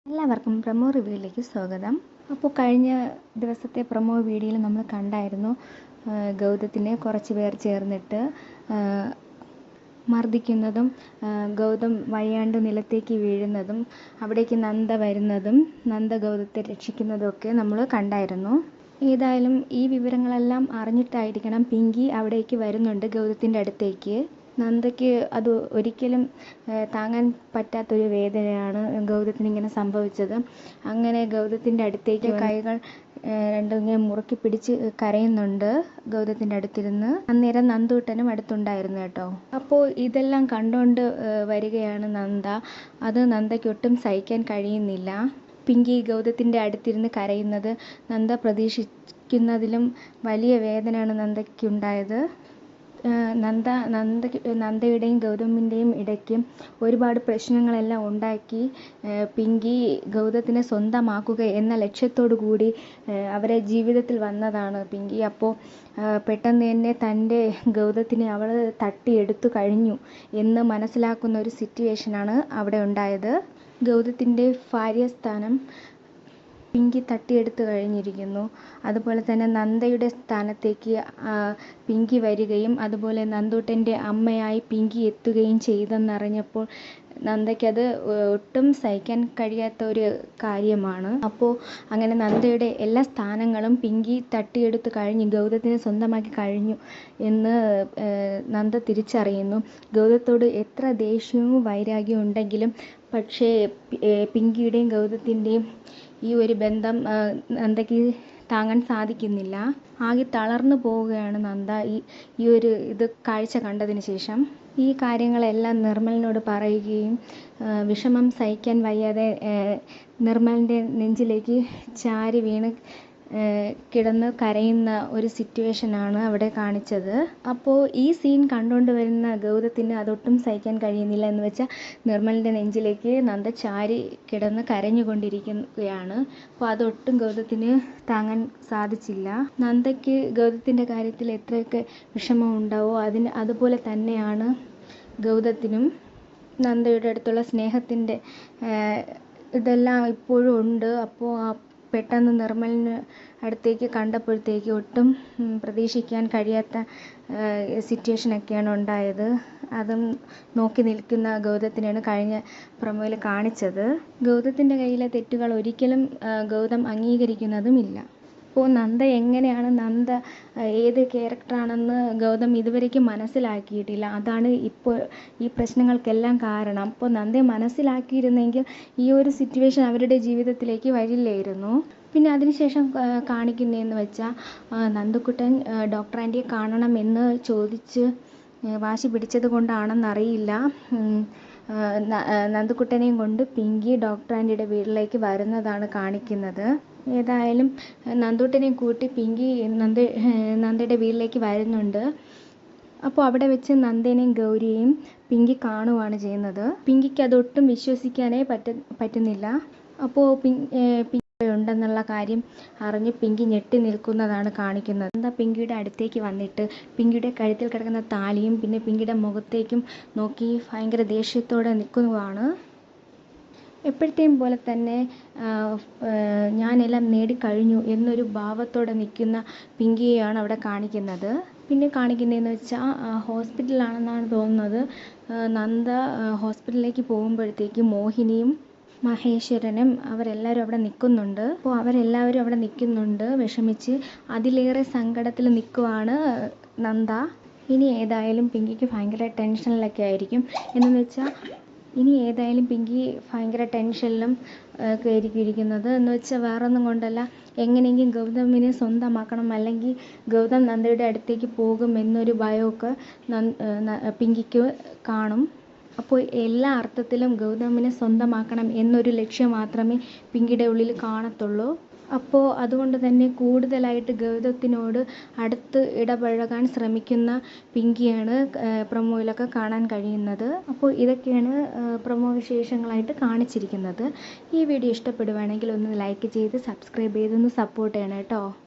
എല്ലാവർക്കും പ്രൊമോ റിവ്യൂയിലേക്ക് സ്വാഗതം. അപ്പോൾ കഴിഞ്ഞ ദിവസത്തെ പ്രൊമോ വീഡിയോയിൽ നമ്മൾ കണ്ടായിരുന്നു ഗൗതത്തിനെ കുറച്ച് പേർ ചേർന്നിട്ട് മർദ്ദിക്കുന്നതും ഗൗതം വയ്യാണ്ട് നിലത്തേക്ക് വീഴുന്നതും അവിടേക്ക് നന്ദ വരുന്നതും നന്ദ ഗൗതത്തെ രക്ഷിക്കുന്നതും നമ്മൾ കണ്ടായിരുന്നു. ഏതായാലും ഈ വിവരങ്ങളെല്ലാം അറിഞ്ഞിട്ടായിരിക്കണം പിങ്കി അവിടേക്ക് വരുന്നുണ്ട് ഗൗതത്തിൻ്റെ അടുത്തേക്ക്. നന്ദയ്ക്ക് അത് ഒരിക്കലും താങ്ങാൻ പറ്റാത്തൊരു വേദനയാണ് ഗൗതത്തിന് ഇങ്ങനെ സംഭവിച്ചത്. അങ്ങനെ ഗൗതത്തിൻ്റെ അടുത്തേക്ക് കൈകൾ രണ്ടും ഇങ്ങനെ മുറുക്കി പിടിച്ച് കരയുന്നുണ്ട് ഗൗതത്തിൻ്റെ അടുത്തിരുന്ന്. അന്നേരം നന്ദൂട്ടനും അടുത്തുണ്ടായിരുന്നു കേട്ടോ. അപ്പോൾ ഇതെല്ലാം കണ്ടുകൊണ്ട് വരികയാണ് നന്ദ. അത് നന്ദയ്ക്ക് ഒട്ടും സഹിക്കാൻ കഴിയുന്നില്ല. പിങ്കി ഗൗതത്തിൻ്റെ അടുത്തിരുന്ന് കരയുന്നത് നന്ദ പ്രതീക്ഷിക്കുന്നതിലും വലിയ വേദനയാണ് നന്ദയ്ക്കുണ്ടായത്. നന്ദയുടെയും ഗൗതമിൻ്റെയും ഇടയ്ക്ക് ഒരുപാട് പ്രശ്നങ്ങളെല്ലാം ഉണ്ടാക്കി പിങ്കി ഗൗതത്തിനെ സ്വന്തമാക്കുക എന്ന ലക്ഷ്യത്തോടു കൂടി അവരെ ജീവിതത്തിൽ വന്നതാണ് പിങ്കി. അപ്പോൾ പെട്ടെന്ന് തന്നെ തൻ്റെ ഗൗതത്തിനെ അവൾ തട്ടിയെടുത്തു കഴിഞ്ഞു എന്ന് മനസ്സിലാക്കുന്ന ഒരു സിറ്റുവേഷനാണ് അവിടെ ഉണ്ടായത്. ഗൗതത്തിൻ്റെ ഭാര്യസ്ഥാനം പിങ്കി തട്ടിയെടുത്ത് കഴിഞ്ഞിരിക്കുന്നു. അതുപോലെ തന്നെ നന്ദയുടെ സ്ഥാനത്തേക്ക് പിങ്കി വരികയും അതുപോലെ നന്ദൂട്ടൻ്റെ അമ്മയായി പിങ്കി എത്തുകയും ചെയ്തെന്നറിഞ്ഞപ്പോൾ നന്ദയ്ക്കത് ഒട്ടും സഹിക്കാൻ കഴിയാത്ത ഒരു കാര്യമാണ്. അപ്പോൾ അങ്ങനെ നന്ദയുടെ എല്ലാ സ്ഥാനങ്ങളും പിങ്കി തട്ടിയെടുത്ത് കഴിഞ്ഞു, ഗൗതത്തിനെ സ്വന്തമാക്കി കഴിഞ്ഞു എന്ന് നന്ദ തിരിച്ചറിയുന്നു. ഗൗതത്തോട് എത്ര ദേഷ്യവും വൈരാഗ്യവും ഉണ്ടെങ്കിലും പക്ഷേ പിങ്കിയുടെയും ഗൗതത്തിൻ്റെയും ഈ ഒരു ബന്ധം നന്ദയ്ക്ക് താങ്ങാൻ സാധിക്കുന്നില്ല. ആകെ തളർന്നു പോവുകയാണ് നന്ദ ഈ ഒരു കാഴ്ച കണ്ടതിന് ശേഷം. ഈ കാര്യങ്ങളെല്ലാം നിർമ്മലിനോട് പറയുകയും വിഷമം സഹിക്കാൻ വയ്യാതെ നിർമ്മലിൻ്റെ നെഞ്ചിലേക്ക് ചാരി വീണ് കിടന്ന് കരയുന്ന ഒരു സിറ്റുവേഷനാണ് അവിടെ കാണിച്ചത്. അപ്പോൾ ഈ സീൻ കണ്ടുകൊണ്ട് വരുന്ന ഗൗതത്തിന് അതൊട്ടും സഹിക്കാൻ കഴിയുന്നില്ല. എന്ന് വെച്ചാൽ നിർമ്മലിൻ്റെ നെഞ്ചിലേക്ക് നന്ദ ചാരി കിടന്ന് കരഞ്ഞുകൊണ്ടിരിക്കുകയാണ്. അപ്പോൾ അതൊട്ടും ഗൗതത്തിന് താങ്ങാൻ സാധിച്ചില്ല. നന്ദയ്ക്ക് ഗൗതത്തിൻ്റെ കാര്യത്തിൽ എത്രയൊക്കെ വിഷമം ഉണ്ടാവോ അതുപോലെ തന്നെയാണ് ഗൗതത്തിനും നന്ദയുടെ അടുത്തുള്ള സ്നേഹത്തിൻ്റെ ഇതെല്ലാം ഇപ്പോഴും ഉണ്ട്. അപ്പോൾ പെട്ടെന്ന് നിർമ്മലിന് അടുത്തേക്ക് കണ്ടപ്പോഴത്തേക്ക് ഒട്ടും പ്രതീക്ഷിക്കാൻ കഴിയാത്ത സിറ്റുവേഷനൊക്കെയാണ് ഉണ്ടായത്. അതും നോക്കി നിൽക്കുന്ന ഗൗതത്തിനെയാണ് കഴിഞ്ഞ പ്രൊമോയിൽ കാണിച്ചത്. ഗൗതത്തിൻ്റെ കയ്യിലെ തെറ്റുകൾ ഒരിക്കലും ഗൗതം അംഗീകരിക്കുന്നതുമില്ല. അപ്പോൾ നന്ദ എങ്ങനെയാണ്, നന്ദ ഏത് ക്യാരക്ടറാണെന്ന് ഗൗതം ഇതുവരേക്കും മനസ്സിലാക്കിയിട്ടില്ല. അതാണ് ഇപ്പോൾ ഈ പ്രശ്നങ്ങൾക്കെല്ലാം കാരണം. അപ്പോൾ നന്ദയെ മനസ്സിലാക്കിയിരുന്നെങ്കിൽ ഈ ഒരു സിറ്റുവേഷൻ അവരുടെ ജീവിതത്തിലേക്ക് വരില്ലായിരുന്നു. പിന്നെ അതിനുശേഷം കാണിക്കുന്നതെന്ന് വെച്ചാൽ നന്ദുക്കുട്ടൻ ഡോക്ടർ ആൻറ്റിയെ കാണണമെന്ന് ചോദിച്ച് വാശി പിടിച്ചത് കൊണ്ടാണെന്നറിയില്ല നന്ദുക്കുട്ടനെയും കൊണ്ട് പിങ്കി ഡോക്ടർ ആൻറ്റിയുടെ വീട്ടിലേക്ക് വരുന്നതാണ് കാണിക്കുന്നത്. ഏതായാലും നന്ദൂട്ടനെയും കൂട്ടി പിങ്കി നന്ദയുടെ വീട്ടിലേക്ക് വരുന്നുണ്ട്. അപ്പോൾ അവിടെ വെച്ച് നന്ദേനെയും ഗൗരിയെയും പിങ്കി കാണുകയാണ് ചെയ്യുന്നത്. പിങ്കിക്ക് അതൊട്ടും വിശ്വസിക്കാനേ പറ്റുന്നില്ല. അപ്പോൾ പിങ്കി ഉണ്ടെന്നുള്ള കാര്യം അറിഞ്ഞ് പിങ്കി ഞെട്ടി നിൽക്കുന്നതാണ് കാണിക്കുന്നത്. നന്ദ പിങ്കിയുടെ അടുത്തേക്ക് വന്നിട്ട് പിങ്കിയുടെ കഴുത്തിൽ കിടക്കുന്ന താലിയും പിന്നെ പിങ്കിയുടെ മുഖത്തേക്കും നോക്കി ഭയങ്കര ദേഷ്യത്തോടെ നിൽക്കുന്നതാണ്. എപ്പോഴത്തെയും പോലെ തന്നെ ഞാനെല്ലാം നേടിക്കഴിഞ്ഞു എന്നൊരു ഭാവത്തോടെ നിൽക്കുന്ന പിങ്കിയെയാണ് അവിടെ കാണിക്കുന്നത്. പിന്നെ കാണിക്കുന്നതെന്ന് വെച്ചാൽ ഹോസ്പിറ്റലാണെന്നാണ് തോന്നുന്നത്. നന്ദ ഹോസ്പിറ്റലിലേക്ക് പോകുമ്പോഴത്തേക്ക് മോഹിനിയും മഹേശ്വരനും അവരെല്ലാവരും അവിടെ നിൽക്കുന്നുണ്ട്. അപ്പോൾ അവരെല്ലാവരും അവിടെ നിൽക്കുന്നുണ്ട് വിഷമിച്ച്. അതിലേറെ സങ്കടത്തിൽ നിൽക്കുവാണ് നന്ദ. ഇനി ഏതായാലും പിങ്കിക്ക് ഭയങ്കര ടെൻഷനിലൊക്കെ ആയിരിക്കും. എന്നു വെച്ചാൽ ഇനി ഏതായാലും പിങ്കി ഭയങ്കര ടെൻഷനിലും കയറിയിരിക്കുന്നത്. എന്ന് വെച്ചാൽ വേറൊന്നും കൊണ്ടല്ല, എങ്ങനെയെങ്കിലും ഗൗതമിനെ സ്വന്തമാക്കണം, അല്ലെങ്കിൽ ഗൗതം നന്ദയുടെ അടുത്തേക്ക് പോകും എന്നൊരു ഭയമൊക്കെ പിങ്കിക്ക് കാണും. അപ്പോൾ എല്ലാ അർത്ഥത്തിലും ഗൗതമിനെ സ്വന്തമാക്കണം എന്നൊരു ലക്ഷ്യം മാത്രമേ പിങ്കിയുടെ ഉള്ളിൽ കാണത്തുള്ളൂ. അപ്പോൾ അതുകൊണ്ട് തന്നെ കൂടുതലായിട്ട് ഗൗതത്തിനോട് അടുത്ത് ഇടപഴകാൻ ശ്രമിക്കുന്ന പിങ്കിയാണ് പ്രൊമോയിലൊക്കെ കാണാൻ കഴിയുന്നത്. അപ്പോൾ ഇതൊക്കെയാണ് പ്രൊമോ വിശേഷങ്ങളായിട്ട് കാണിച്ചിരിക്കുന്നത്. ഈ വീഡിയോ ഇഷ്ടപ്പെടുവാണെങ്കിൽ ഒന്ന് ലൈക്ക് ചെയ്ത് സബ്സ്ക്രൈബ് ചെയ്തൊന്ന് സപ്പോർട്ട് ചെയ്യണം കേട്ടോ.